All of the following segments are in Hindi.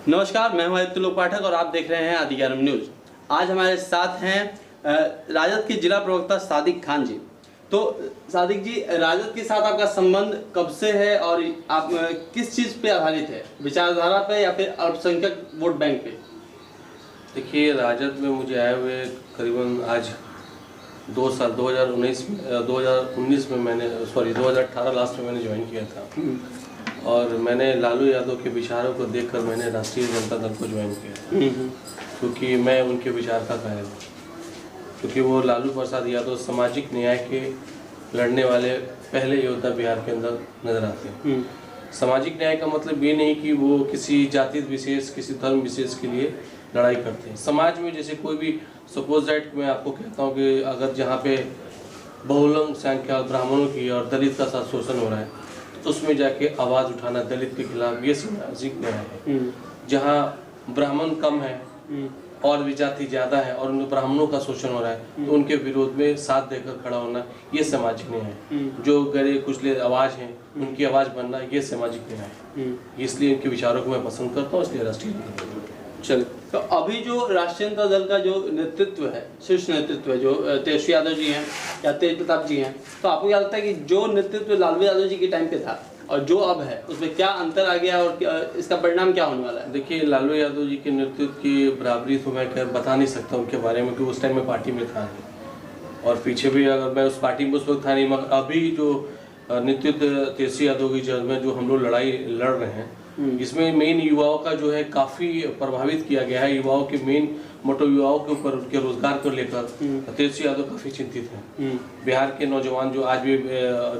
नमस्कार, मैं हूं आदित्य लोक पाठक और आप देख रहे हैं आदिज्ञानम न्यूज। आज हमारे साथ हैं राजद के जिला प्रवक्ता सादिक खान जी। तो सादिक जी, राजद के साथ आपका संबंध कब से है और आप किस चीज़ पे आधारित है, विचारधारा पे या फिर अल्पसंख्यक वोट बैंक पे? देखिए, राजद में मुझे आए हुए करीबन आज 2 साल 2019 में मैंने 2018 लास्ट में मैंने ज्वाइन किया था और मैंने लालू यादव के विचारों को देखकर मैंने राष्ट्रीय जनता दल को ज्वाइन किया क्योंकि मैं उनके विचार का कायल हूँ। क्योंकि वो लालू प्रसाद यादव सामाजिक न्याय के लड़ने वाले पहले योद्धा बिहार के अंदर नजर आते हैं। सामाजिक न्याय का मतलब ये नहीं कि वो किसी जाति विशेष, किसी धर्म विशेष के लिए लड़ाई करते हैं। समाज में जैसे कोई भी सपोज दैट मैं आपको कहता हूँ कि अगर जहाँ पे बहुलंग संख्या ब्राह्मणों की और दलित का साथ शोषण हो रहा है तो उसमें जाके आवाज़ उठाना दलित के खिलाफ, ये सामाजिक न्याय है। जहाँ ब्राह्मण कम है और भी जाति ज़्यादा है और उन ब्राह्मणों का शोषण हो रहा है तो उनके विरोध में साथ देकर खड़ा होना, ये सामाजिक न्याय है। जो गरे कुचले आवाज़ हैं उनकी आवाज़ बनना, ये सामाजिक न्याय है। इसलिए इनके विचारों को मैं पसंद करता हूँ, इसलिए राष्ट्रीय चलिए, तो अभी जो राष्ट्रीय जनता दल का जो नेतृत्व है, शीर्ष नेतृत्व है, जो तेजस्वी यादव जी हैं या तेज प्रताप जी हैं, तो आपको क्या लगता है कि जो नेतृत्व लालू यादव जी के टाइम पे था और जो अब है उसमें क्या अंतर आ गया और इसका परिणाम क्या होने वाला है? देखिए, लालू यादव जी के नेतृत्व की बराबरी तो मैं बता नहीं सकता उनके बारे में, क्योंकि उस टाइम में पार्टी में था और पीछे भी अगर मैं उस पार्टी में उस वक्त था नहीं, मगर अभी जो नेतृत्व तेजस्वी यादव की जगह में जो हम लोग लड़ाई लड़ रहे हैं, इसमें मेन युवाओं का जो है काफ़ी प्रभावित किया गया है। युवाओं के मेन मोटो युवाओं के ऊपर, उनके रोजगार को लेकर तेजस्वी यादव काफ़ी चिंतित हैं। बिहार के नौजवान जो आज भी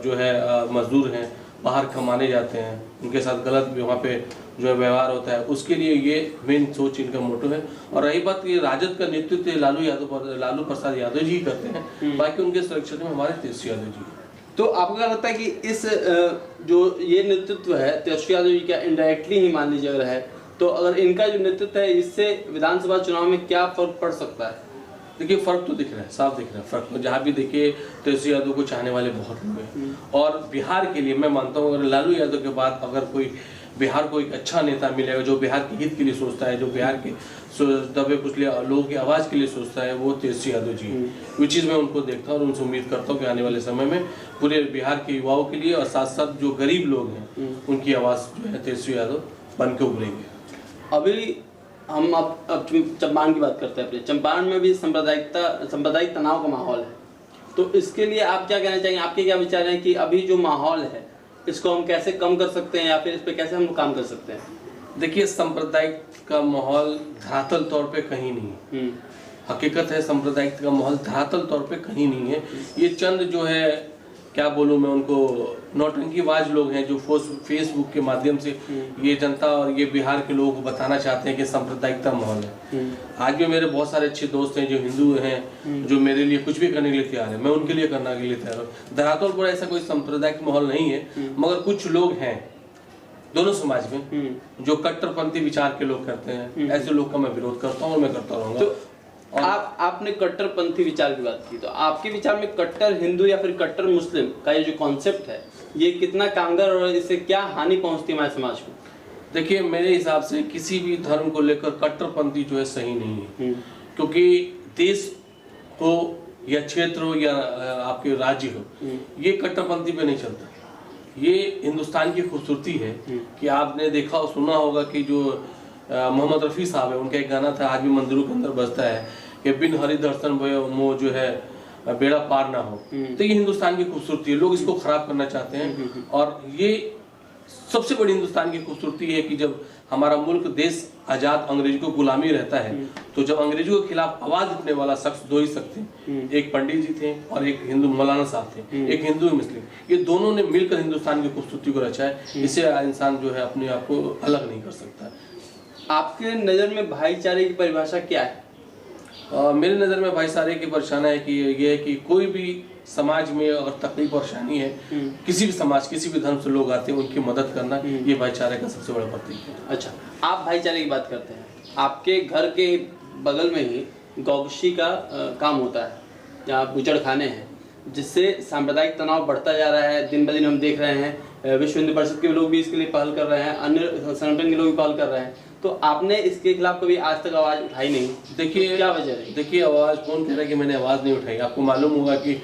जो है मजदूर हैं, बाहर कमाने जाते हैं, उनके साथ गलत वहाँ पे जो है व्यवहार होता है, उसके लिए ये मेन सोच इनका मोटो है। और रही बात ये राजद का नेतृत्व लालू प्रसाद यादव जी करते हैं, बाकी उनके संरक्षण में हमारे तेजस्वी यादव जी। तो आपको क्या लगता है कि इस जो ये नेतृत्व है तेजस्वी यादव जी का, इनडायरेक्टली ही मान लीजिए अगर है, तो अगर इनका जो नेतृत्व है इससे विधानसभा चुनाव में क्या फर्क पड़ सकता है? देखिए, फर्क तो दिख रहा है, साफ दिख रहा है फर्क। जहाँ भी देखिए तेजस्वी यादव को चाहने वाले बहुत लोग हैं और बिहार के लिए मैं मानता हूँ अगर लालू यादव के बाद अगर कोई बिहार को एक अच्छा नेता मिलेगा जो बिहार के हित के लिए सोचता है, जो बिहार के दबे कुचले लोगों की आवाज़ के लिए सोचता है, वो तेजस्वी यादव जी है। वो चीज़ मैं उनको देखता हूँ और उनसे उम्मीद करता हूँ कि आने वाले समय में पूरे बिहार के युवाओं के लिए और साथ साथ जो गरीब लोग हैं उनकी आवाज़ जो है तेजस्वी यादव बन के उभरेंगे। अभी हम अब चंपारण की बात करते हैं। अपने चंपारण में भी सांप्रदायिक तनाव का माहौल है, तो इसके लिए आप क्या कहना चाहेंगे? आपके क्या विचार हैं कि अभी जो माहौल है इसको हम कैसे कम कर सकते हैं या फिर इस पे कैसे हम काम कर सकते हैं? देखिए, सांप्रदायिक का माहौल धरातल तौर पे कहीं नहीं है। हकीकत है, सांप्रदायिक का माहौल धरातल तौर पे कहीं नहीं है। ये चंद जो है, क्या बोलूँ मैं उनको, नौटंकीबाज लोग हैं जो फेसबुक के माध्यम से ये जनता और ये बिहार के लोगों को बताना चाहते हैं कि सांप्रदायिकता माहौल है। आज भी मेरे बहुत सारे अच्छे दोस्त हैं जो हिंदू हैं, जो मेरे लिए कुछ भी करने के लिए तैयार है, मैं उनके लिए करने के लिए तैयार हूँ। धरातल पर ऐसा कोई सांप्रदायिक माहौल नहीं है, मगर कुछ लोग हैं दोनों समाज में जो कट्टरपंथी विचार के लोग करते हैं। ऐसे लोग का मैं विरोध करता हूँ और मैं करता रहूँगा। तो आपने कट्टरपंथी विचार की बात की, तो आपके विचार में कट्टर हिंदू या फिर कट्टर मुस्लिम का ये जो कॉन्सेप्ट है, ये कितना कामगार और इससे क्या हानि पहुंचती है हमारे समाज को? देखिए, मेरे हिसाब से किसी भी धर्म को लेकर कट्टरपंथी जो है सही नहीं है, क्योंकि देश हो या क्षेत्र हो या आपके राज्य हो, ये कट्टरपंथी पे नहीं चलता। ये हिंदुस्तान की खूबसूरती है कि आपने देखा और सुना होगा कि जो मोहम्मद रफ़ी साहब है, उनका एक गाना था, आज भी मंदिरों के अंदर बजता है कि बिन हरि दर्शन वो जो है बेड़ा पार ना हो। तो ये हिंदुस्तान की खूबसूरती है, लोग इसको खराब करना चाहते हैं। और ये सबसे बड़ी हिंदुस्तान की खूबसूरती है कि जब हमारा मुल्क देश आज़ाद अंग्रेजों को गुलामी रहता है, तो जब अंग्रेजों के खिलाफ आवाज़ उठने वाला शख्स दो ही शख्स थे, एक पंडित जी थे और एक हिंदू मौलाना साहब थे, एक हिंदू मुस्लिम। ये दोनों ने मिलकर हिंदुस्तान की खूबसूरती को रचा है। इसे इंसान जो है अपने आप को अलग नहीं कर सकता। आपके नज़र में भाईचारे की परिभाषा क्या है? मेरे नज़र में भाईचारे की परेशानी है कि ये है कि कोई भी समाज में अगर तकलीफ परेशानी है, किसी भी समाज किसी भी धर्म से लोग आते हैं, उनकी मदद करना, ये भाईचारे का सबसे बड़ा प्रतीक है। अच्छा, आप भाईचारे की बात करते हैं, आपके घर के बगल में ही गौगशी का काम होता है, जहाँ बुचड़ खाने हैं, जिससे सांप्रदायिक तनाव बढ़ता जा रहा है। दिन ब दिन हम देख रहे हैं विश्व हिंदू परिषद के लोग भी इसके लिए पहल कर रहे हैं, अन्य संगठन के लोग भी पहल कर रहे हैं, तो आपने इसके खिलाफ कभी आज तक आवाज उठाई नहीं? देखिए क्या वजह है? देखिए, आवाज़ कौन कह रहा है कि मैंने आवाज़ नहीं उठाई? आपको मालूम होगा कि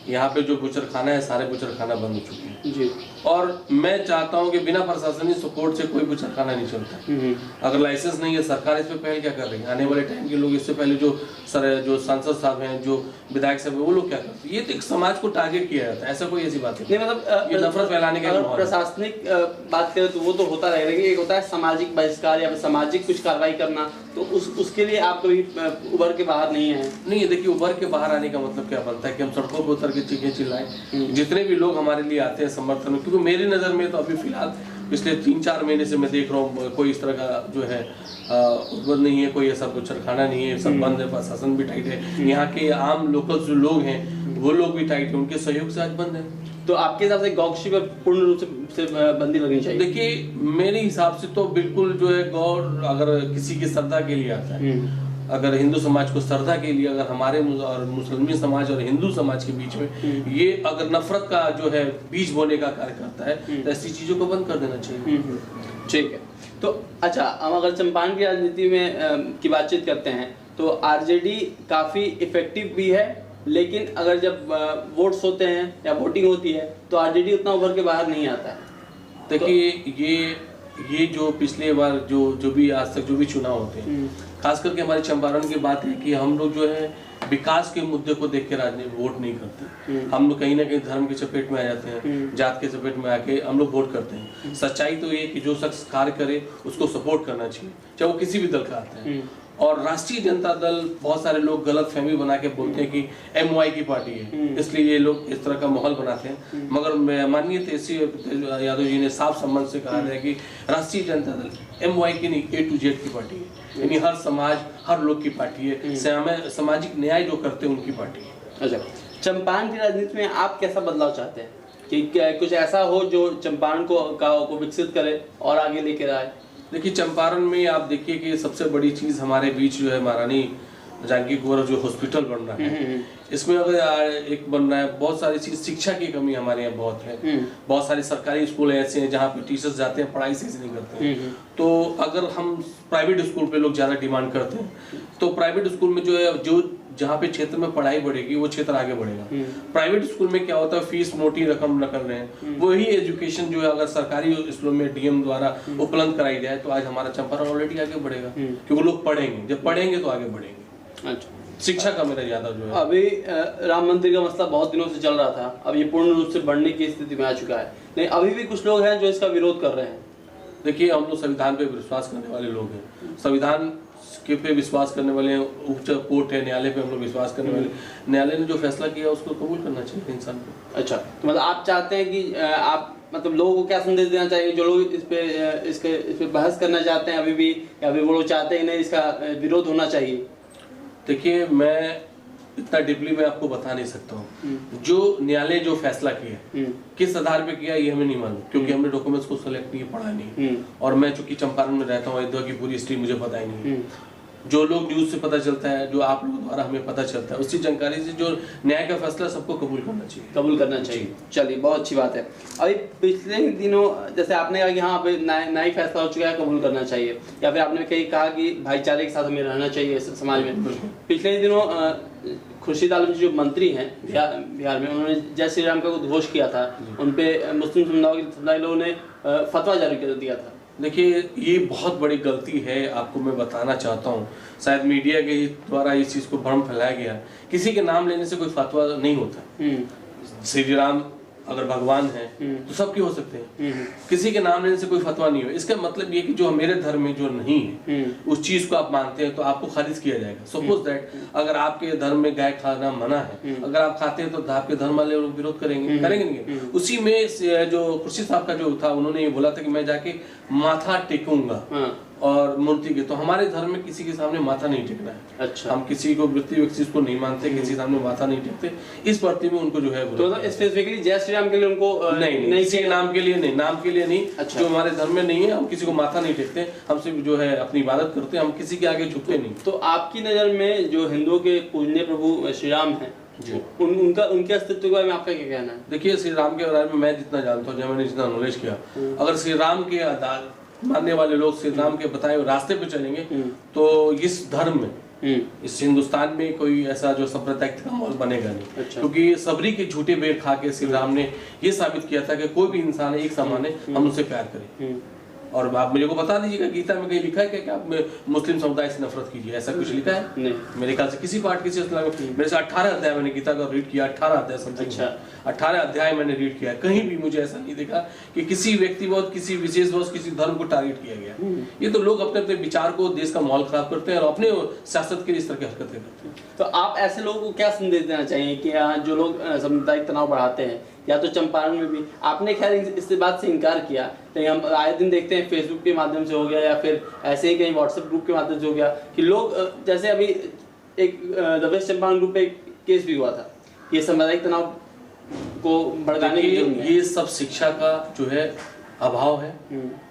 यहाँ पे जो बुचरखाना है, सारे बुचरखाना बंद हो चुके हैं जी। और मैं चाहता हूँ कि बिना प्रशासनिक सपोर्ट से कोई बुचरखाना नहीं चलता। अगर लाइसेंस नहीं है, सरकार इस पे पहल क्या कर रही है? आने वाले टाइम के लोग, इससे पहले जो सांसद साहब हैं, जो विधायक साहब हैं, वो लोग क्या करते हैं? ये तो एक समाज को टारगेट किया जाता है, ऐसा कोई ऐसी बात नहीं। मतलब ये नफरत फैलाने का माहौल है। प्रशासनिक बात करें तो वो तो होता रहेगा, लेकिन एक होता है सामाजिक बहिष्कार या फिर सामाजिक कुछ कार्रवाई करना, तो उसके लिए आप कभी उभर के बाहर नहीं है? नहीं, देखिए, उभर के बाहर आने का मतलब क्या बनता है कि हम सड़कों पर उतर के चीखें चिल्लाएं? जितने भी लोग हमारे लिए आते हैं समर्थन में, क्योंकि मेरी नज़र में तो अभी फिलहाल पिछले 3-4 महीने से मैं देख रहा हूँ कोई इस तरह का जो है उपबंध नहीं है, कोई ऐसा बुचरखाना नहीं है, सब बंद है, प्रशासन भी टाइट है, यहाँ के आम लोकल जो लोग हैं वो लोग भी टाइट है, उनके सहयोग से आज बंद है। तो आपके हिसाब से गौकशी पर पूर्ण रूप से बंदी लगनी चाहिए? देखिए, मेरे हिसाब से तो बिल्कुल जो है गौर अगर किसी की श्रद्धा के लिए आता है, अगर हिंदू समाज को श्रद्धा के लिए, अगर हमारे और मुसलमान समाज और हिंदू समाज के बीच में ये अगर नफरत का जो है बीज बोने का कार्य करता है, तो ऐसी चीजों को बंद कर देना चाहिए। ठीक है। तो अच्छा, हम अगर चंपारण की राजनीति में की बातचीत करते हैं तो आरजेडी काफी इफेक्टिव भी है, लेकिन अगर जब वोट्स होते हैं या वोटिंग होती है तो आरजेडी उतना उभर के बाहर नहीं आता है। देखिए, ये जो पिछले बार जो भी आज तक जो भी चुनाव होते हैं, खास करके हमारे चंपारण की बात है कि हम लोग जो है विकास के मुद्दे को देख के राजनीति वोट नहीं करते। हम लोग कहीं ना कहीं धर्म के चपेट में आ जाते हैं, जात के चपेट में आके हम लोग वोट करते हैं। सच्चाई तो ये कि जो शख्स कार्य करे उसको सपोर्ट करना चाहिए, चाहे वो किसी भी दल का आता है। और राष्ट्रीय जनता दल, बहुत सारे लोग गलत फहमी बना के बोलते हैं कि MY की पार्टी है, इसलिए ये लोग इस तरह का माहौल बनाते हैं। मगर माननीय तेजस्वी यादव जी ने साफ संबंध से कहा है कि राष्ट्रीय जनता दल MY की नहीं, A to Z की पार्टी है, यानी हर समाज, हर लोग की पार्टी है, सामाजिक न्याय जो करते हैं उनकी पार्टी है। अच्छा, चंपारण की राजनीति में आप कैसा बदलाव चाहते हैं कि कुछ ऐसा हो जो चंपारण को विकसित करे और आगे लेकर आए? देखिए, चंपारण में आप देखिए कि सबसे बड़ी चीज हमारे बीच जो है महारानी जानकी कुंवर जो हॉस्पिटल बन रहा है, इसमें अगर एक बन रहा है, बहुत सारी चीज, शिक्षा की कमी हमारे यहाँ बहुत है। बहुत सारे सरकारी स्कूल ऐसे हैं जहाँ पे टीचर्स जाते हैं, पढ़ाई सही से नहीं करते हैं। तो अगर हम प्राइवेट स्कूल पे लोग ज्यादा डिमांड करते हैं, तो प्राइवेट स्कूल में जो है, जो जहाँ पे क्षेत्र में पढ़ाई बढ़ेगी वो क्षेत्र आगे बढ़ेगा। प्राइवेट स्कूल में क्या होता है, फीस मोटी रकम न कर रहे हैं, वही एजुकेशन जो है अगर सरकारी स्कूलों में DM द्वारा उपलब्ध कराई जाए तो आज हमारा चंपारण ऑलरेडी आगे बढ़ेगा, क्योंकि लोग पढ़ेंगे, जब पढ़ेंगे तो आगे बढ़ेंगे। अच्छा, शिक्षा का मेरा ज्यादा जो है। अभी राम मंदिर का मसला बहुत दिनों से चल रहा था, अब ये पूर्ण रूप से बढ़ने की स्थिति में आ चुका है, लेकिन अभी भी कुछ लोग हैं जो इसका विरोध कर रहे हैं। देखिए, हम लोग संविधान पे विश्वास करने वाले लोग हैं, संविधान के पे विश्वास करने वाले हैं, उच्च कोर्ट है, न्यायालय पे हम लोग विश्वास करने वाले। न्यायालय ने जो फैसला किया उसको कबूल करना चाहिए इंसान को। अच्छा, तो मतलब आप चाहते हैं कि आप मतलब लोगों को क्या संदेश देना चाहिए, जो लोग इस पे बहस करना चाहते हैं अभी भी, या फिर वो लोग चाहते हैं नहीं इसका विरोध होना चाहिए? देखिए, मैं इतना डीपली मैं आपको बता नहीं सकता हूँ। जो न्यायालय जो फैसला किया किस आधार पे किया ये हमें नहीं मालूम, क्योंकि हमने डॉक्यूमेंट्स को सेलेक्ट नहीं, पढ़ा नहीं, और मैं चूंकि चंपारण में रहता हूँ, अयोध्या की पूरी हिस्ट्री मुझे पता ही नहीं है। जो लोग न्यूज से पता चलता है, जो आप लोगों द्वारा हमें पता चलता है, उसी जानकारी से जो न्याय का फैसला सबको कबूल करना चाहिए। कबूल करना चाहिए। चलिए, बहुत अच्छी बात है। अभी पिछले दिनों जैसे आपने कहा कि हाँ अभी न्यायिक फैसला हो चुका है, कबूल करना चाहिए, या फिर आपने कहीं कहा कि भाईचारे के साथ हमें रहना चाहिए समाज में। पिछले दिनों खुर्शीद आलम जी जो मंत्री हैं बिहार में, उन्होंने जय श्री राम का उद्घोष किया था, उनपे मुस्लिम समुदाय लोगों ने फतवा जारी कर दिया था। देखिए, ये बहुत बड़ी गलती है, आपको मैं बताना चाहता हूँ। शायद मीडिया के द्वारा इस चीज़ को भ्रम फैलाया गया। किसी के नाम लेने से कोई फतवा नहीं होता। श्री राम अगर भगवान है तो सबके हो सकते हैं, किसी के नाम लेने से कोई फतवा नहीं हो। इसका मतलब ये कि जो मेरे धर्म में जो नहीं है उस चीज को आप मानते हैं तो आपको खारिज किया जाएगा। सपोज दैट अगर आपके धर्म में गाय खाना मना है, अगर आप खाते हैं तो आपके धर्म वाले लोग विरोध करेंगे नहीं। उसी में जो खुर्शीद साहब का जो था, उन्होंने ये बोला था कि मैं जाके माथा टेकूंगा और मूर्ति के, तो हमारे धर्म में किसी के सामने माथा नहीं टेकना है। अच्छा, हम किसी को व्यक्ति को नहीं मानते, किसी के सामने माथा नहीं टेकते। इस प्रति में उनको जो है तो स्पेसिफिकली जय श्री राम के लिए उनको नहीं किसी के नाम के लिए नहीं, नाम के लिए नहीं। अच्छा, जो हमारे धर्म में नहीं है, हम किसी को माथा नहीं टेकते, हम सिर्फ जो है अपनी इबादत करते हैं, हम किसी के आगे झुकते नहीं। तो आपकी नजर में जो हिंदुओं के पूजनीय प्रभु श्री राम है, जी। उनके अस्तित्व के बारे में आपका क्या कहना है? देखिए, श्री राम के बारे में मैं जितना जानता हूँ, जब मैंने जितना नॉलेज किया, अगर श्री राम के मानने वाले लोग श्री राम के बताए हुए रास्ते पे चलेंगे तो इस धर्म में, इस हिंदुस्तान में कोई ऐसा जो सांप्रदायिक का माहौल बनेगा नहीं। अच्छा। क्योंकि सबरी के झूठे बेर खा के श्री राम ने ये साबित किया था कि कोई भी इंसान एक समान है, हम उनसे प्यार करें। और आप मुझे को बता दीजिएगा, गीता में कहीं लिखा है क्या कि आप मुस्लिम समुदाय से नफरत कीजिए, ऐसा कुछ लिखा है? नहीं। मेरे ख्याल से किसी पार्ट किसी मेरे से 18 अध्याय मैंने गीता का रीड किया, 18 अध्याय समथिंग। अच्छा। 18 अध्याय मैंने रीड किया, कहीं भी मुझे ऐसा नहीं देखा कि किसी व्यक्ति व किसी विशेष व किसी धर्म को टारगेट किया गया। ये तो लोग अपने अपने विचार को, देश का माहौल खराब करते हैं और अपने सियासत के लिए इस तरह की हरकतें करते हैं। तो आप ऐसे लोगों को क्या संदेश देना चाहिए कि यहाँ जो लोग सामुदायिक तनाव बढ़ाते हैं, या तो चंपारण में भी आपने खैर इस बात से इनकार किया, लेकिन हम आए दिन देखते हैं फेसबुक के माध्यम से हो गया या फिर ऐसे ही कहीं व्हाट्सएप ग्रुप के माध्यम से हो गया कि लोग जैसे अभी एक द वेस्ट चंपारण ग्रुप पे एक केस भी हुआ था, ये सामुदायिक तनाव को भड़काने के लिए। ये सब शिक्षा का जो है अभाव है।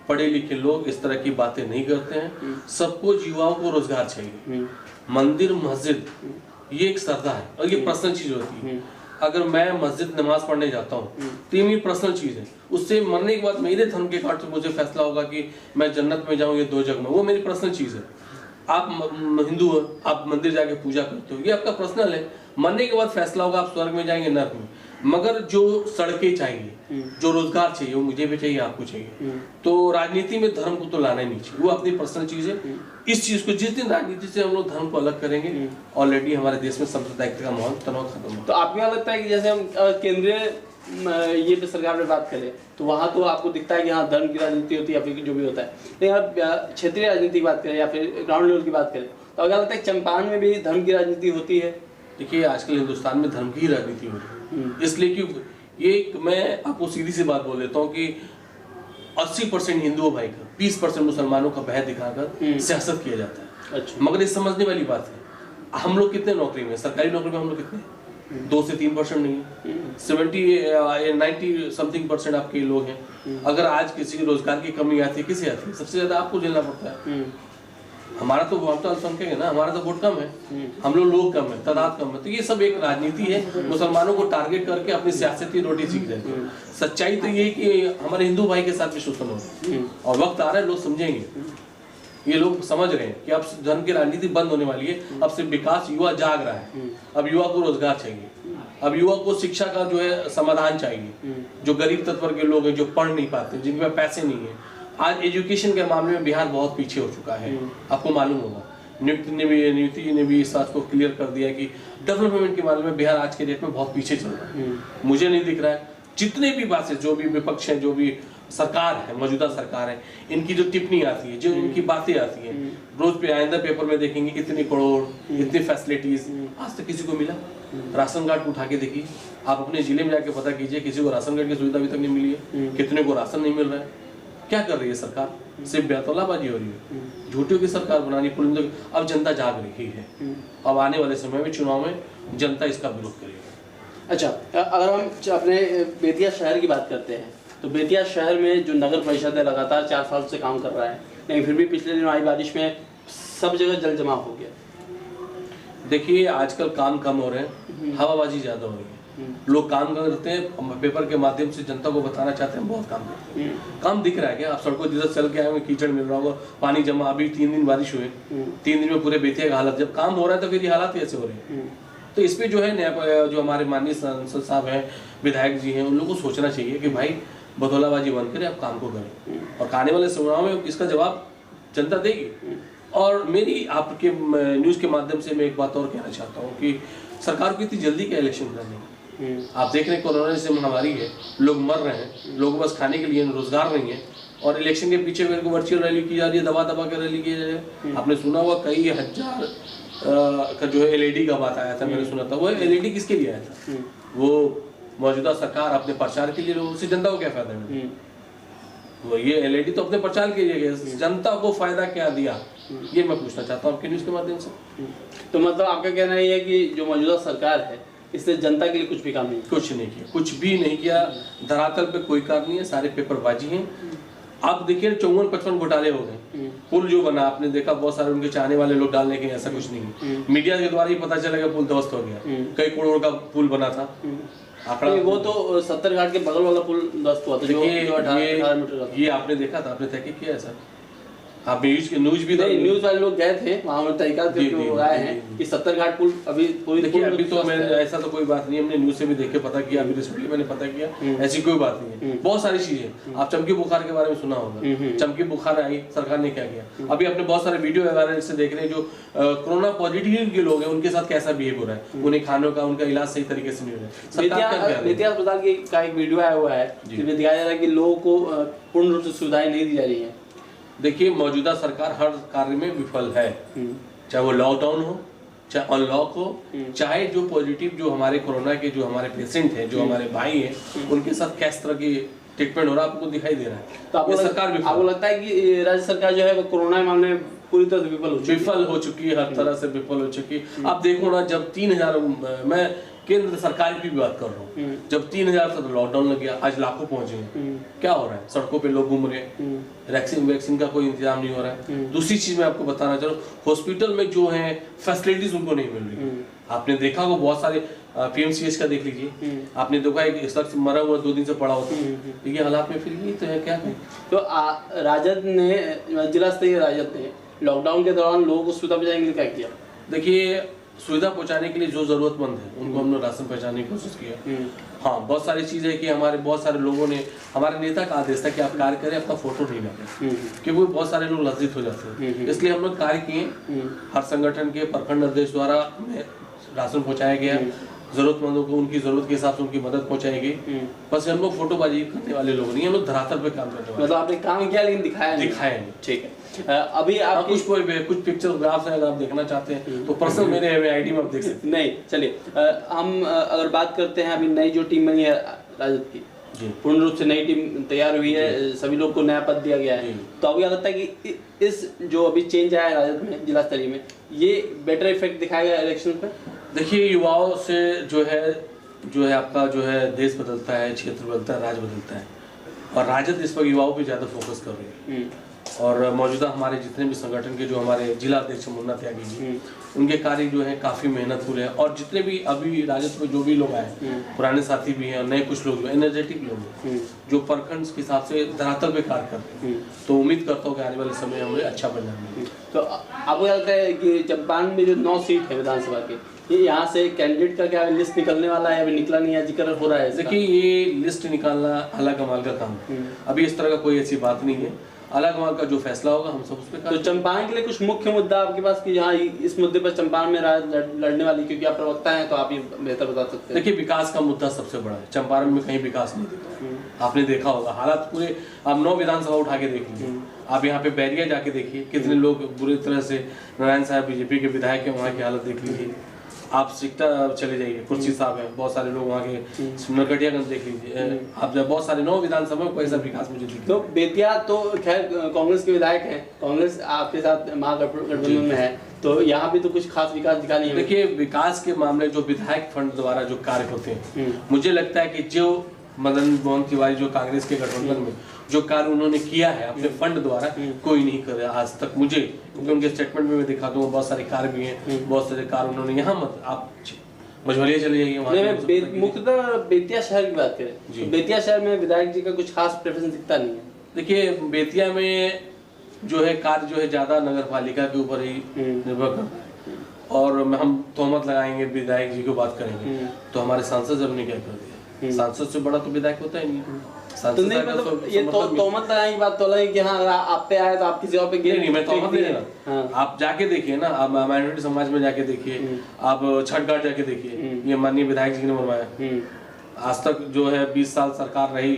पढ़े लिखे लोग इस तरह की बातें नहीं करते हैं। सबको, युवाओं को रोजगार चाहिए। मंदिर मस्जिद ये एक श्रद्धा है और ये पर्सनल चीज होती है। अगर मैं मस्जिद नमाज पढ़ने जाता हूँ तो ये मेरी पर्सनल चीज है। उससे मरने के बाद मेरे धर्म के कार्ड से मुझे फैसला होगा कि मैं जन्नत में जाऊँ या दो जग में, वो मेरी पर्सनल चीज है। आप हिंदू हो, आप मंदिर जाके पूजा करते हो, ये आपका पर्सनल है। मरने के बाद फैसला होगा आप स्वर्ग में जाएंगे नरक में। मगर जो सड़कें चाहिए, जो रोजगार चाहिए, वो मुझे भी चाहिए, आपको चाहिए। तो राजनीति में धर्म को तो लाना ही नहीं चाहिए, वो अपनी पर्सनल चीज है। इस चीज को जिस दिन राजनीति से हम लोग धर्म को अलग करेंगे, ऑलरेडी हमारे देश में सांप्रदायिकता का माहौल तनाव खत्म होगा। तो आपको क्या लगता है कि जैसे हम केंद्रीय ये पे सरकार में बात करें तो वहाँ तो आपको दिखता है कि हाँ धर्म की राजनीति होती है या फिर जो भी होता है, लेकिन आप क्षेत्रीय राजनीति की बात करें या फिर ग्राउंड लेवल की बात करें तो अगर लगता है चंपारण में भी धर्म की राजनीति होती है? देखिए, आजकल हिंदुस्तान में धर्म की राजनीति हो रही है, इसलिए कि ये मैं आपको सीधी सी बात बोल देता हूँ कि 80% हिंदुओं भाई का 20% मुसलमानों का भय दिखाकर सियासत किया जाता है। अच्छा। मगर ये समझने वाली बात है, हम लोग कितने नौकरी में, सरकारी नौकरी में हम लोग कितने, 2 से 3% नहीं है। 90 समथिंग % आपके लोग हैं। अगर आज किसी की रोजगार की कमी आती है, किसे आती है? सबसे ज्यादा आपको झेलना पड़ता है। हमारा तो हम तो अल्पसंख्यक है ना, हमारा तो वोट कम है, हम लोग कम है, तादाद कम है। तो ये सब एक राजनीति है, मुसलमानों को टारगेट करके अपनी सियासती रोटी सीख रहे हैं। सच्चाई तो ये है कि हमारे हिंदू भाई के साथ भी शोषण हो रहा है और वक्त आ रहा है, लोग समझेंगे। ये लोग समझ रहे हैं कि अब धर्म की राजनीति बंद होने वाली है। अब सिर्फ विकास, युवा जाग रहा है। अब युवा को रोजगार चाहिए, अब युवा को शिक्षा का जो है समाधान चाहिए। जो गरीब तत्व के लोग हैं, जो पढ़ नहीं पाते, जिनके पास पैसे नहीं है, आज एजुकेशन के मामले में बिहार बहुत पीछे हो चुका है। आपको मालूम होगा, नीति ने भी इस बात को क्लियर कर दिया कि डेवलपमेंट के मामले में बिहार आज के डेट में बहुत पीछे चल रहा है। मुझे नहीं दिख रहा है जितने भी बातें, जो भी विपक्ष है, जो भी सरकार है, मौजूदा सरकार है, इनकी जो टिप्पणी आती है, जो इनकी बातें आती हैं, रोज पे आइंदा पेपर में देखेंगे इतने करोड़, इतनी फैसिलिटीज, आज तक किसी को मिला? राशन कार्ड को उठा के देखिए, आप अपने जिले में जाके पता कीजिए, किसी को राशन कार्ड की सुविधा अभी तक नहीं मिली है, कितने को राशन नहीं मिल रहा है। क्या कर रही है सरकार? सिर्फ बैतौलाबाजी हो रही है, झूठों की सरकार बनानी पड़ी। अब जनता जाग रही है, अब आने वाले समय में चुनाव में जनता इसका विरोध करेगी। अच्छा, अगर हम अपने बेतिया शहर की बात करते हैं तो बेतिया शहर में जो नगर परिषद है लगातार 4 साल से काम कर रहा है, लेकिन फिर भी पिछले दिनों आई बारिश में सब जगह जल जमाव हो गया। देखिए, आजकल काम कम हो रहे हैं, हवाबाजी ज्यादा हो रही है। लोग काम करते हैं, पेपर के माध्यम से जनता को बताना चाहते हैं, बहुत काम करते हैं। काम दिख रहा है क्या? आप सड़कों जिधर चल के आए होंगे, कीचड़ मिल रहा होगा, पानी जमा। अभी 3 दिन बारिश हुई, 3 दिन में पूरे बेतिया का हालत। जब काम हो रहा है तो फिर ये हालात कैसे हो रहे हैं? तो इस पे जो है जो हमारे माननीय सांसद साहब हैं, विधायक जी हैं, उन लोगों को सोचना चाहिए कि भाई बदौलाबाजी बंद करें, आप काम को करें और आने वाले चुनाव में इसका जवाब जनता देगी। और मेरी आपके न्यूज़ के माध्यम से मैं एक बात और कहना चाहता हूँ कि सरकार को इतनी जल्दी क्या इलेक्शन करनी है? आप देख रहे हैं कोरोना जैसे महामारी है, लोग मर रहे हैं, लोगों के पास खाने के लिए रोजगार नहीं है और इलेक्शन के पीछे मेरे को वर्चुअल रैली की जा रही है, दबा दबा कर रैली की जा रही है। आपने सुना हुआ कई हजार का जो है एलईडी का बात आया था, मैंने सुना था। वो एलईडी किसके लिए आया था? वो मौजूदा सरकार अपने प्रचार के लिए, उससे जनता को क्या फायदा मिला? वो ये एलईडी तो अपने प्रचार के लिए गया, जनता को फायदा क्या दिया, ये मैं पूछना चाहता हूँ आपके न्यूज़ के माध्यम से। तो मतलब आपका कहना ये है कि जो मौजूदा सरकार है इसने जनता के लिए कुछ भी काम नहीं किया? कुछ नहीं किया, कुछ भी नहीं किया। धरातल पे कोई काम नहीं है, सारे पेपरबाजी हैं। आप देखिए 54-55 घोटाले हो गए। पुल जो बना आपने देखा, बहुत सारे उनके चाहने वाले लोग डालने के, ऐसा कुछ नहीं है। मीडिया के द्वारा ही पता चलेगा पुल ध्वस्त हो गया, कई करोड़ का पुल बना था। आंकड़ा वो तो 70 घाट के बगल वाला पुल ध्वस्त हुआ था, जो 18 मीटर का था। ये आपने देखा था, आपने तहकीक किया ऐसा? आप न्यूज भी नहीं, न्यूज वाले लोग गए थे वहाँ तहकीकात करके वो आए हैं कि 70 घाट पुल अभी पूरी अभी तो मैंने ऐसा तो कोई बात नहीं, हमने न्यूज से भी देख के पता किया, अभी रिसेंटली मैंने पता किया, ऐसी कोई बात नहीं है। बहुत सारी चीजें, आप चमकी बुखार के बारे में सुना होगा, चमकी बुखार आई, सरकार ने क्या किया। अभी अपने बहुत सारे वीडियो वगैरह से देख रहे हैं, जो कोरोना पॉजिटिव के लोग हैं उनके साथ कैसा बिहेव हो रहा है, उन्हें खानों का, उनका इलाज सही तरीके से नहीं हो रहा है। बेतिया अस्पताल का एक वीडियो आया हुआ है जिसमें दिखाया जा रहा है कि लोगों को पूर्ण रूप से सुविधाएं नहीं दी जा रही है। देखिए, मौजूदा सरकार हर कार्य में विफल है, चाहे वो लॉकडाउन हो, चाहे अनलॉक हो, चाहे जो पॉजिटिव जो हमारे कोरोना के जो हमारे पेशेंट हैं, जो हमारे भाई हैं, उनके साथ किस तरह की ट्रीटमेंट हो रहा है आपको दिखाई दे रहा है। तो आपको लगता है कि राज्य सरकार जो है वो कोरोना के मामले में पूरी तरह से विफल हो चुकी है, हर तरह से विफल हो चुकी है। आप देखो ना, जब 3000, मैं केंद्र सरकार की भी बात कर रहा हूँ, जब 3000 तक लॉकडाउन लग गया, आज लाखों पहुंचे हैं, क्या हो रहा है? सड़कों पे लोग घूम रहे हैं, वैक्सीन का कोई इंतजाम नहीं हो रहा है। दूसरी चीज मैं आपको बताना चाह रहा हूँ, हॉस्पिटल में जो है फैसिलिटीज उनको नहीं मिल रही। आपने देखा होगा बहुत सारे पीएमसीएच का देख लीजिए, आपने देखा एक शख्स मरा हुआ 2 दिन से पड़ा होता है, ये हालात में फिर ये तो है क्या है। तो राजद ने, जिला स्तरीय राजद ने लॉकडाउन के दौरान लोगों को सुविधा पहुंचाने के लिए क्या किया? देखिए, सुविधा पहुंचाने के लिए जो जरूरतमंद है उनको हमने राशन पहुंचाने की कोशिश किया। हाँ, बहुत सारी चीजें है कि हमारे बहुत सारे लोगों ने, हमारे नेता का आदेश था कि आप कार्य करें, अपना फोटो नहीं डालें, क्योंकि वो बहुत सारे लोग लज्जित हो जाते हैं। इसलिए हम लोग कार्य किए, हर संगठन के प्रखंड अध्यक्ष द्वारा राशन पहुंचाया गया, जरूरतमंदों को उनकी जरूरत के हिसाब से उनकी मदद पहुंचाई गई। बस हम लोग फोटोबाजी करने वाले लोग नहीं, हम लोग धरातल पे काम करने वाले। मतलब आपने काम किया लेकिन दिखाया नहीं। ठीक है। अभी आप कुछ पिक्चर ग्राफ्स हैं, अगर आप देखना चाहते हैं तो पर्सनल मेरे आईडी में आप देख सकते हैं। नहीं, चलिए हम अगर बात करते हैं, अभी नई जो टीम बनी है राजद की, पूर्ण रूप से नई टीम तैयार हुई है, सभी लोग को नया पद दिया गया है, तो आपको क्या लगता है कि इस जो अभी चेंज आया है राजद में जिला स्तरीय में, ये बेटर इफेक्ट दिखाएगा इलेक्शन पे? देखिए, युवाओं से जो है आपका जो है देश बदलता है, क्षेत्र बदलता है, राज्य बदलता है, और राजद इस पर युवाओं पे ज्यादा फोकस कर रही है। और मौजूदा हमारे जितने भी संगठन के जो हमारे जिला अध्यक्ष मुन्ना त्यागी जी, उनके कार्य जो है काफी मेहनतफुल है, और जितने भी अभी राजद में जो भी लोग आए, पुराने साथी भी हैं और नए कुछ लोग एनर्जेटिक लोग हैं, जो प्रखंड के हिसाब से धरातल पे कार्य करते हैं, तो उम्मीद करता हूँ कि आने वाले समय हमें अच्छा परिणाम मिलेगा। तो आपको लगता है कि चंपारण में जो 9 सीट है विधानसभा के, ये यहाँ से कैंडिडेट का क्या लिस्ट निकलने वाला है? अभी निकला नहीं है, जिक्र हो रहा है। देखिए, ये लिस्ट निकालना अलग कमाल का काम है, अभी इस तरह का कोई ऐसी बात नहीं है। अलग कमाल का जो फैसला होगा हम सब उस पर। तो चंपारण के लिए कुछ मुख्य मुद्दा आपके पास कि हाँ इस मुद्दे पर चंपारण में लड़ने वाली, क्योंकि आप प्रवक्ता हैं तो आप ये बेहतर बता सकते हैं। देखिए, विकास का मुद्दा सबसे बड़ा है, चंपारण में कहीं विकास नहीं दिखा। आपने देखा होगा हालात पूरे, आप 9 विधानसभा उठा के देख लीजिए, आप यहाँ पे बैरिया जाके देखिए, कितने लोग बुरी तरह से, नारायण साहब बीजेपी के विधायक है, वहाँ की हालत देख लीजिए। आप सिकटा चले जाइए, कुर्सी साहब है, बहुत सारे लोग वहाँ के, नरकटियागंज देख लीजिए, आप जब बहुत सारे 9 विधानसभा में कोई ऐसा विकास मुझे दिखा। तो बेतिया तो खैर कांग्रेस के विधायक हैं, कांग्रेस आपके साथ महागठबंधन में है, तो यहाँ भी तो कुछ खास विकास दिखा नहीं है। देखिए, विकास के मामले जो विधायक फंड द्वारा जो कार्य होते हैं, मुझे लगता है कि जो मदन मोहन तिवारी जो कांग्रेस के गठबंधन में जो कार्य उन्होंने किया है अपने फंड द्वारा, कोई नहीं कर आज तक मुझे, क्योंकि उनके स्टेटमेंट में मैं दिखा दूंगा, बहुत सारे कार्य भी हैं, बहुत सारे कार्य उन्होंने यहाँ मत आप मझवलिया चले जाइए वहाँ। मुख्यतः बेतिया शहर की बात करें तो बेतिया शहर में विधायक जी का कुछ खास प्रेफरेंस दिखता नहीं है। देखिए, बेतिया में जो है कार्य जो है ज्यादा नगर पालिका के ऊपर ही निर्भर करता है, और हम तोहमत लगाएंगे विधायक जी को बात करेंगे तो हमारे सांसद जब ने क्या कर दिया, सांसद से बड़ा तो विधायक होता ही नहीं। तो नहीं, मतलब ये तोहमत लगाने की बात तो अलग है कि हाँ आप पे आए तो आपकी जगह पे नहीं, मैं तोहमत नहीं लेना। आप जाके देखिए ना, आप माइनॉरिटी समाज में जाके देखिए, आप छठ घाट जाके देखिए, ये माननीय विधायक जी ने बनवाया। आज तक जो है 20 साल सरकार रही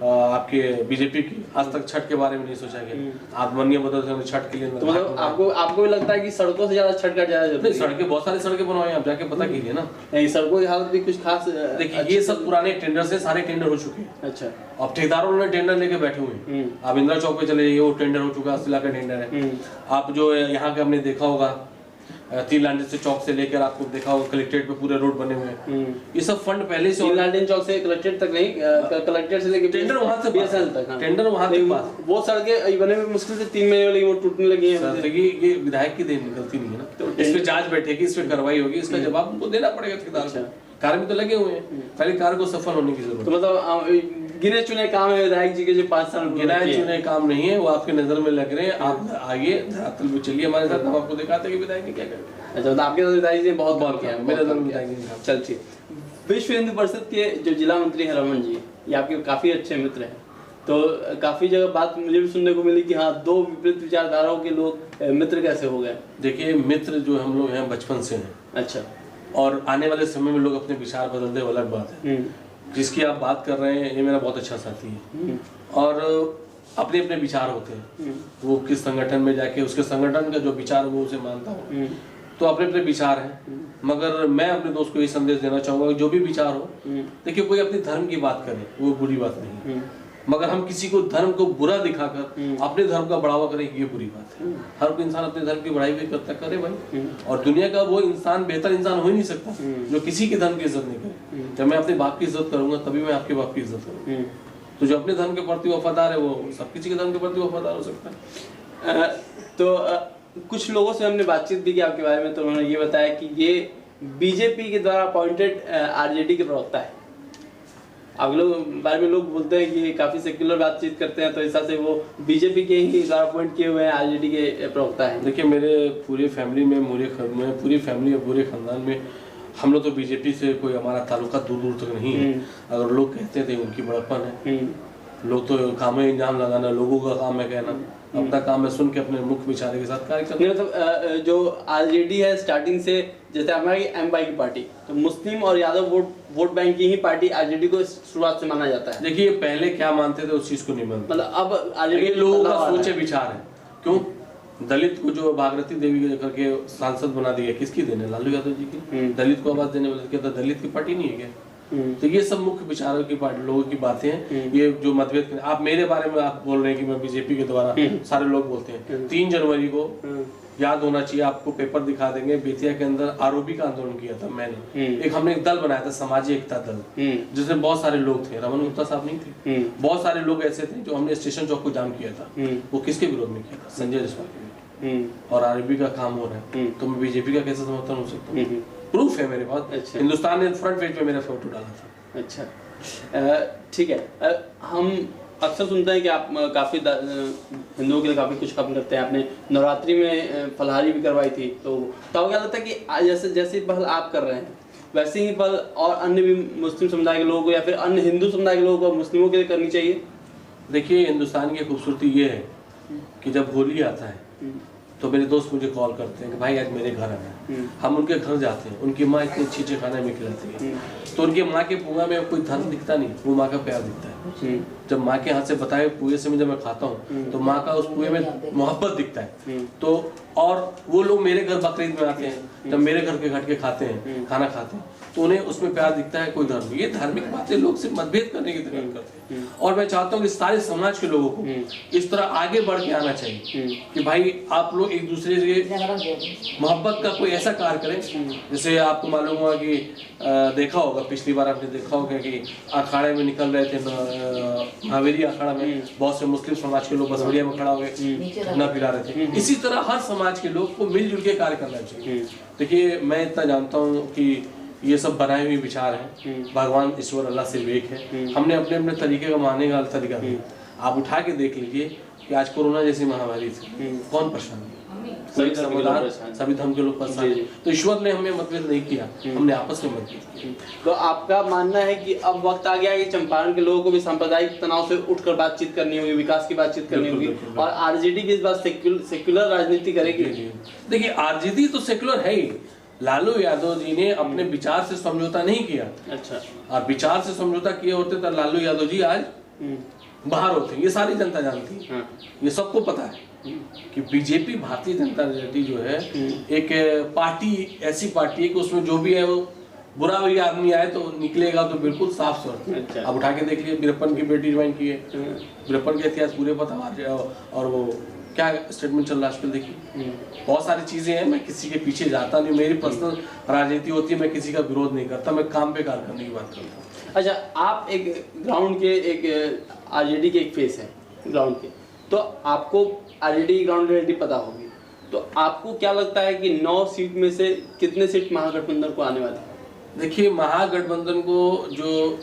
आपके बीजेपी की, आज तक छठ के बारे में नहीं सोचा गया। आप माननीय बदल छठ के लिए तो मतलब आपको भी लगता है कि सड़कों से ज्यादा छठ घाट ज्यादा जरूरी है? सड़कें, बहुत सारी सड़कें बनवाई, आप जाके पता कीजिए ना। नहीं, सड़कों की हालत भी कुछ खास। देखिए, ये सब पुराने टेंडर से सारे टेंडर हो चुके हैं। अच्छा, अब ठेकेदारों ने टेंडर लेके बैठे हुए हैं। आप इंदिरा चौक पे चले जाइए, वो टेंडर हो चुका है, 80 लाख का टेंडर है। आप जो यहाँ के हमने देखा होगा तीन लालटेन से चौक से लेकर आपको देखा होगा कलेक्ट्रेट पे पूरे रोड बने हुए हैं। ये सब फंड पहले से तीन लालटेन चौक से कलेक्ट्रेट तक नहीं, कलेक्ट्रेट से लेके टेंडर वहां से BSNL तक। हाँ। टेंडर वहां तक पास। वो सड़कें बने हुए मुश्किल से 3 महीने लगी, वो टूटने लगी हैं। सर देखिए ये विधायक की गलती नहीं है ना, तो इस पे जांच बैठेगी, इस पे कार्रवाई होगी, इसका जवाब उनको देना पड़ेगा ठेकेदार को। कार्य में तो लगे हुए हैं, पहले कार्य को सफल होने की जरूरत तो मतलब गिने चुने काम है विधायक जी के जो 5 साल में गिनाए चुने काम नहीं है, वो आपके नजर में लग रहे हैं। आप आइए धरातल पे चलिए हमारे साथ, हम आपको दिखाते हैं कि विधायक ने क्या कर। अच्छा, तो आपके साथ विधायक जी ने बहुत बहुत किया, मेरे नजर में विधायक ने। चल ठीक। विश्व हिंदू परिषद के जो जिला मंत्री हैं रमन जी, ये आपके काफी अच्छे मित्र हैं, तो काफी जगह बात मुझे भी सुनने को मिली कि हाँ 2 विपरीत विचारधाराओं के लोग मित्र कैसे हो गए। देखिए मित्र जो हम लोग हैं बचपन से हैं, अच्छा, और आने वाले समय में लोग अपने विचार बदल दे, वो अलग बात है। जिसकी आप बात कर रहे हैं ये मेरा बहुत अच्छा साथी है, और अपने अपने विचार होते हैं। वो किस संगठन में जाके उसके संगठन का जो विचार वो उसे मानता हूँ, तो अपने अपने विचार हैं। मगर मैं अपने दोस्त को ये संदेश देना चाहूंगा कि जो भी विचार हो, देखिए कोई अपने धर्म की बात करे वो बुरी बात नहीं है, मगर हम किसी को धर्म को बुरा दिखाकर अपने धर्म का बढ़ावा करें ये बुरी बात है। हर कोई इंसान अपने धर्म की बढ़ाई भी करता करे भाई, और दुनिया का वो इंसान बेहतर इंसान हो ही नहीं सकता जो किसी के धर्म की इज्जत नहीं करे। जब मैं अपने बाप की इज्जत करूंगा तभी मैं आपके बाप की इज्जत करूंगा। तो जो अपने धर्म के प्रति वफादार है वो सब किसी के धर्म के प्रति वफादार हो सकता है। तो कुछ लोगों से हमने बातचीत भी की आपके बारे में, तो उन्होंने ये बताया कि ये बीजेपी के द्वारा अपॉइंटेड आरजेडी के प्रवक्ता है। आप लोग बारे में लोग बोलते हैं कि ये काफी सेक्युलर बातचीत करते हैं, तो इस हिसाब से वो बीजेपी के ही द्वारा अपॉइंट किए हुए हैं, आरजेडी के प्रवक्ता हैं। देखिए मेरे पूरी फैमिली में पूरी फैमिली और पूरे खानदान में हम लोग तो बीजेपी से कोई हमारा ताल्लुका दूर दूर तक नहीं है। अगर लोग कहते थे उनकी बड़प्पन है, लोग तो काम में इंजाम लगाना, लोगों का काम है कहना, अपना काम है सुन के अपने मुख्य विचारे के साथ कार्य करना। मतलब जो आरजेडी है स्टार्टिंग से, जैसे हमारी एमवाई की पार्टी, तो मुस्लिम और यादव वोट बैंक की ही पार्टी आरजेडी को शुरुआत से माना जाता है। देखिए पहले क्या मानते थे उस चीज को नहीं मानते, मतलब अब आरजेडी लोगों का सोचे विचार है। क्यों दलित को जो भागीरथी देवी करके सांसद बना दिया, किसकी देने? लालू यादव जी की। दलित को आवाज देने वाले कहता दलित की पार्टी नहीं है क्या? तो ये सब मुख्य विचारों की पार्टी लोगों की बातें हैं। ये जो मतभेद आप मेरे बारे में आप बोल रहे हैं कि मैं बीजेपी के द्वारा, सारे लोग बोलते हैं 3 जनवरी को याद होना चाहिए आपको, पेपर दिखा देंगे, बेतिया के अंदर आरओबी का आंदोलन किया था मैंने। हमने एक दल बनाया था, समाजी एकता दल, जिसमें बहुत सारे लोग थे। रमन गुप्ता साहब नहीं थे, बहुत सारे लोग ऐसे थे जो हमने स्टेशन चौक को जाम किया था। वो किसके विरोध में किया था? संजय जायसवाल के। और आरओबी का काम हो रहा है, तो मैं बीजेपी का कैसे समर्थन हो सकता हूँ? प्रूफ है मेरे पास। अच्छा। हिंदुस्तान ने फ्रंट पेज पे मेरा फोटो डाला था। अच्छा ठीक है। हम अक्सर सुनते हैं कि आप काफी हिंदुओं के लिए काफी कुछ काम करते हैं। आपने नवरात्रि में फलहारी भी करवाई थी, तो क्या लगता है कि जैसे पहल आप कर रहे हैं वैसे ही पहल और अन्य भी मुस्लिम समुदाय के लोगों को या फिर अन्य हिंदू समुदाय के लोगों को मुस्लिमों के लिए करनी चाहिए? देखिए हिंदुस्तान की खूबसूरती ये है कि जब होली आता है तो मेरे दोस्त मुझे कॉल करते हैं कि भाई आज मेरे घर आना। हम उनके घर जाते हैं, उनकी माँ इतने अच्छे अच्छे खाने में खिलाती है, तो उनकी माँ के पुआ में कोई धर्म दिखता नहीं, वो माँ का प्यार दिखता है। जब माँ के हाथ से बताए पुए से जब मैं खाता हूँ तो माँ का उस पुए में मोहब्बत दिखता है। तो और वो लोग मेरे घर बकरीद में आते हैं, जब मेरे घर के घट के खाते हैं, खाना खाते हैं, तो उन्हें उसमें प्यार दिखता है। कोई धर्म, ये धार्मिक बातें लोग सिर्फ मतभेद करने की तरह करते हैं। और मैं चाहता हूँ कि सारे समाज के लोगों को इस तरह आगे बढ़ के आना चाहिए कि भाई आप लोग एक दूसरे से मोहब्बत का कोई ऐसा कार्य करें। जैसे आपको मालूम हुआ कि देखा होगा, पिछली बार आपने देखा होगा कि अखाड़े में निकल रहे थे, महावीरी अखाड़ा में बहुत से मुस्लिम समाज के लोग बसवड़िया में खड़ा हुए धरना पिला रहे थे। इसी तरह हर समाज के लोग को मिलजुल के कार्य करना चाहिए। देखिए मैं इतना जानता हूँ कि ये सब बनाए हुए विचार हैं, भगवान ईश्वर अल्लाह से विवेक है। हमने अपने अपने तरीके का मानने का तरीका है। आप उठा के देख लीजिए कि आज कोरोना जैसी महामारी थी, कौन परेशान है? सभी धर्म के लोग परेशान। तो ईश्वर ने हमें मतभेद नहीं किया, हमने आपस में मतभेद किया। तो आपका मानना है कि अब वक्त आ गया है कि चंपारण के लोगों को भी सांप्रदायिक तनाव से उठकर बातचीत करनी होगी, विकास की बातचीत करनी होगी, और आरजेडी की इस बार सेक्युलर राजनीति करेगी? देखिए आरजेडी तो सेक्युलर है ही। लालू यादव जी ने अपने विचार से समझौता नहीं किया। अच्छा। और विचार से समझौता किए होते तो लालू यादव जी आज बाहर होते। ये सारी जनता जानती है। हाँ। ये सबको पता है कि बीजेपी भारतीय जनता पार्टी जो है एक पार्टी, ऐसी पार्टी है कि उसमें जो भी है वो बुरा भी आदमी आए तो निकलेगा तो बिल्कुल साफ सुथरा। अच्छा। अब उठा के देख लिए, वीरप्पन की बेटी ज्वाइन की है, वीरप्पन का इतिहास पूरे पता, और वो क्या स्टेटमेंट चल रहा है आजकल देखिए। बहुत सारी चीज़ें हैं, मैं किसी के पीछे जाता नहीं, मेरी पर्सनल राजनीति होती है, मैं किसी का विरोध नहीं करता, मैं काम पे कार्य करने की बात करता हूँ। अच्छा, आप एक ग्राउंड के एक आरजेडी के एक फेस है ग्राउंड के, तो आपको आरजेडी की ग्राउंड रियलिटी पता होगी, तो आपको क्या लगता है कि 9 सीट में से कितने सीट महागठबंधन को आने वाली है? देखिए महागठबंधन को जो,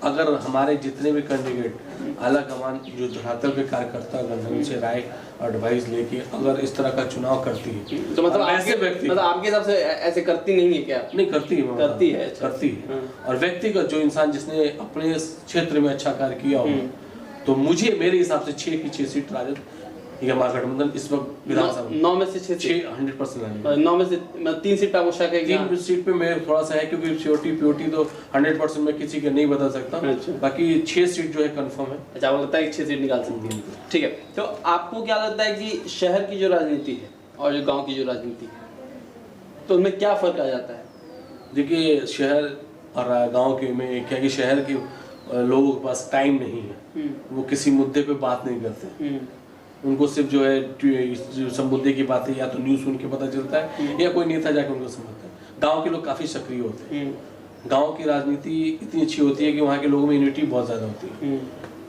अगर हमारे जितने भी कैंडिडेट आला कमान जो धरातल पे कार्यकर्ता गण उनसे राय एडवाइस लेके अगर इस तरह का चुनाव करती है, तो मतलब ऐसे व्यक्ति, मतलब आपके हिसाब से ऐसे करती नहीं है क्या? नहीं करती है, करती है, अच्छा। करती है। और व्यक्तिगत जो इंसान जिसने अपने क्षेत्र में अच्छा कार्य किया हो, तो मुझे मेरे हिसाब से 6 की 6 सीट राजद या महागठबंधन इस वक्त विधानसभा 9 में से 6 सीट 100% आने। 9 में से 3 सीट पे आपको शक है? 3 सीट पे मैं थोड़ा सा है, क्योंकि सियोटी पीओटी तो 100% मैं किसी के नहीं बता सकता। अच्छा। बाकी 6 सीट जो है कंफर्म है। अच्छा, आपको लगता है कि 6 सीट निकाल सकती है? ठीक है, तो आपको क्या लगता है कि शहर की जो राजनीति है और जो गांव की जो राजनीति है, तो उनमें क्या फर्क आ जाता है? देखिए शहर और गांव के में क्या कि शहर के लोगों के पास टाइम नहीं है, वो किसी मुद्दे पे बात नहीं करते, उनको सिर्फ जो है सब मुद्दे की बातें या तो न्यूज़ सुन के पता चलता है या कोई नेता जाके उनको समझता है। गांव के लोग काफ़ी सक्रिय होते हैं, गांव की राजनीति इतनी अच्छी होती है कि वहाँ के लोगों में यूनिटी बहुत ज़्यादा होती है।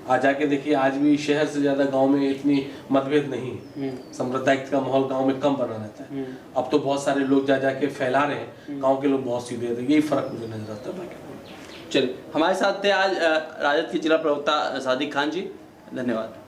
आज जाके देखिए, आज भी शहर से ज़्यादा गांव में इतनी मतभेद नहीं है, सांप्रदायिक का माहौल गांव में कम बना रहता है। अब तो बहुत सारे लोग जा जाके फैला रहे हैं, गांव के लोग बहुत सीधे थे, यही फर्क मुझे नजर आता है। बाकी चलिए, हमारे साथ थे आज राजद के जिला प्रवक्ता सादिक खान जी, धन्यवाद।